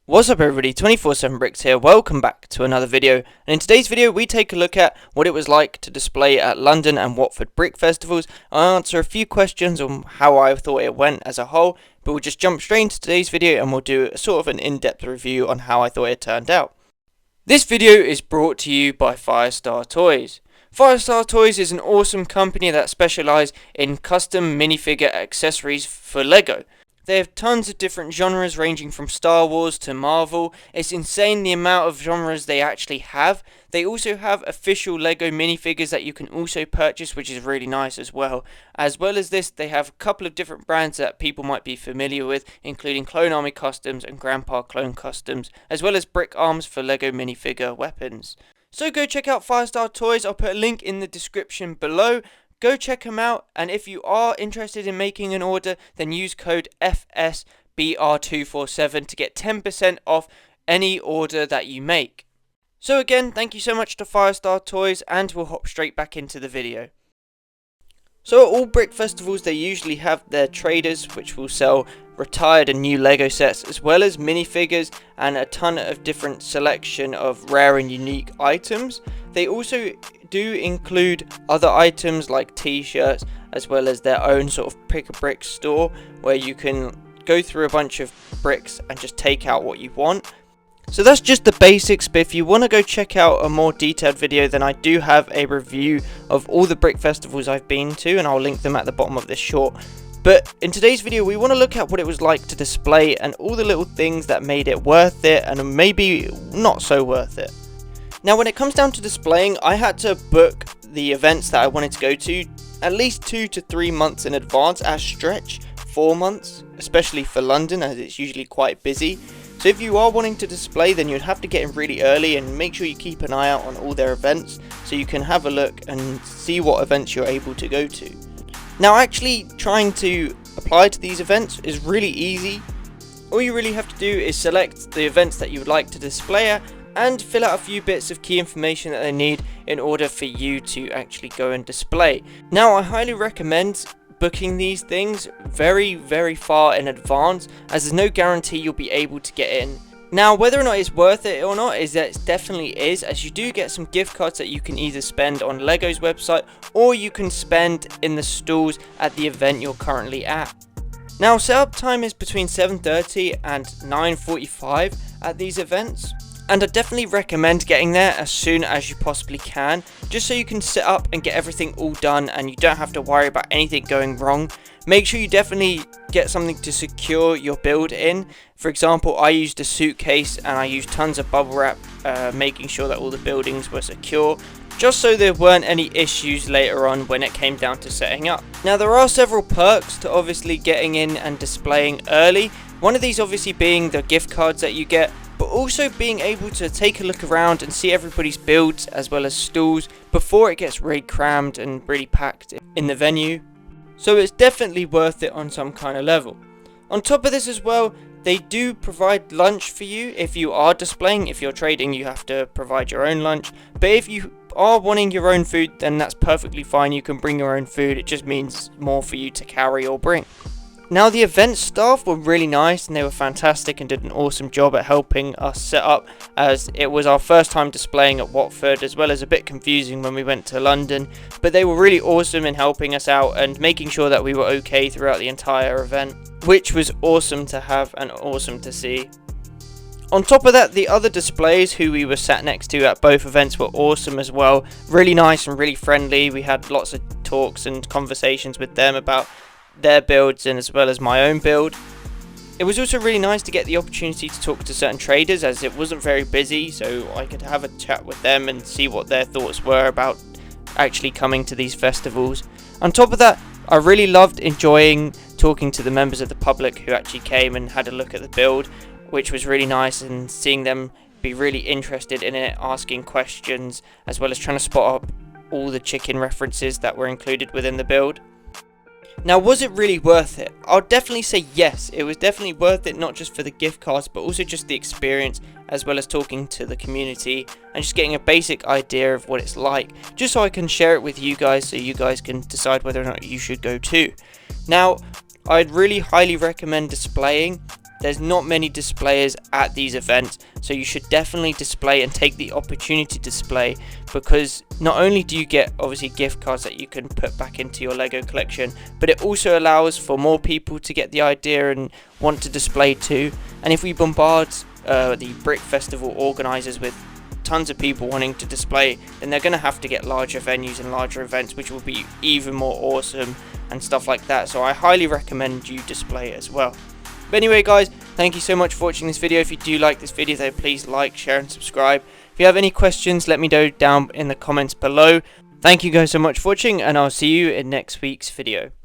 What's up everybody, 24/7 Bricks here, welcome back to another video, and in today's video we take a look at what it was like to display at London and Watford Brick Festivals. I'll answer a few questions on how I thought it went as a whole, but we'll just jump straight into today's video and we'll do a sort of an in-depth review on how I thought it turned out. This video is brought to you by Firestar Toys. Firestar Toys is an awesome company that specialises in custom minifigure accessories for LEGO. They have tons of different genres ranging from Star Wars to Marvel. It's insane the amount of genres they actually have. They also have official LEGO minifigures that you can also purchase, which is really nice as well. As well as this, they have a couple of different brands that people might be familiar with, including Clone Army Customs and Grandpa Clone Customs, as well as Brick Arms for LEGO minifigure weapons. So go check out Firestar Toys. I'll put a link in the description below. Go check them out, and if you are interested in making an order, then use code FSBR247 to get 10% off any order that you make. So again, thank you so much to Firestar Toys, and we'll hop straight back into the video. So at all brick festivals, they usually have their traders, which will sell retired and new LEGO sets, as well as minifigures and a ton of different selection of rare and unique items. They also do include other items like t-shirts, as well as their own sort of pick-a-brick store where you can go through a bunch of bricks and just take out what you want. So that's just the basics, but if you want to go check out a more detailed video, then I do have a review of all the brick festivals I've been to, and I'll link them at the bottom of this short. But in today's video, we want to look at what it was like to display and all the little things that made it worth it and maybe not so worth it. Now, when it comes down to displaying, I had to book the events that I wanted to go to at least 2 to 3 months in advance, at stretch 4 months, especially for London, as it's usually quite busy. So if you are wanting to display, then you'd have to get in really early and make sure you keep an eye out on all their events so you can have a look and see what events you're able to go to. Now, actually trying to apply to these events is really easy. All you really have to do is select the events that you would like to display at and fill out a few bits of key information that they need in order for you to actually go and display. Now, I highly recommend booking these things very far in advance, as there's no guarantee you'll be able to get in. Now, whether or not it's worth it or not is that it definitely is, as you do get some gift cards that you can either spend on LEGO's website or you can spend in the stalls at the event you're currently at. Now, setup time is between 7:30 and 9:45 at these events, and I definitely recommend getting there as soon as you possibly can, just so you can sit up and get everything all done and you don't have to worry about anything going wrong. Make sure you definitely get something to secure your build in. For example, I used a suitcase and I used tons of bubble wrap, making sure that all the buildings were secure, just so there weren't any issues later on when it came down to setting up. Now, there are several perks to obviously getting in and displaying early. One of these obviously being the gift cards that you get, but also being able to take a look around and see everybody's builds as well as stalls before it gets really crammed and really packed in the venue. So it's definitely worth it on some kind of level. On top of this as well, they do provide lunch for you if you are displaying. If you're trading, you have to provide your own lunch, but if you are wanting your own food, then that's perfectly fine. You can bring your own food. It just means more for you to carry or bring. Now, the event staff were really nice and they were fantastic and did an awesome job at helping us set up, as it was our first time displaying at Watford, as well as a bit confusing when we went to London, but they were really awesome in helping us out and making sure that we were okay throughout the entire event, which was awesome to have and awesome to see. On top of that, the other displays who we were sat next to at both events were awesome as well, really nice and really friendly. We had lots of talks and conversations with them about their builds and as well as my own build. It was also really nice to get the opportunity to talk to certain traders, as it wasn't very busy, so I could have a chat with them and see what their thoughts were about actually coming to these festivals. On top of that, I really loved enjoying talking to the members of the public who actually came and had a look at the build, which was really nice, and seeing them be really interested in it, asking questions, as well as trying to spot up all the chicken references that were included within the build. Now, was it really worth it? I'll definitely say yes, it was definitely worth it, not just for the gift cards, but also just the experience, as well as talking to the community and just getting a basic idea of what it's like, just so I can share it with you guys so you guys can decide whether or not you should go too. Now, I'd really highly recommend displaying there's not many displayers at these events, so you should definitely display and take the opportunity to display, because not only do you get obviously gift cards that you can put back into your Lego collection, but it also allows for more people to get the idea and want to display too. And if we bombard the Brick Festival organisers with tons of people wanting to display, then they're going to have to get larger venues and larger events, which will be even more awesome and stuff like that. So I highly recommend you display as well. But anyway guys, thank you so much for watching this video. If you do like this video though, please like, share and subscribe. If you have any questions, let me know down in the comments below. Thank you guys so much for watching, and I'll see you in next week's video.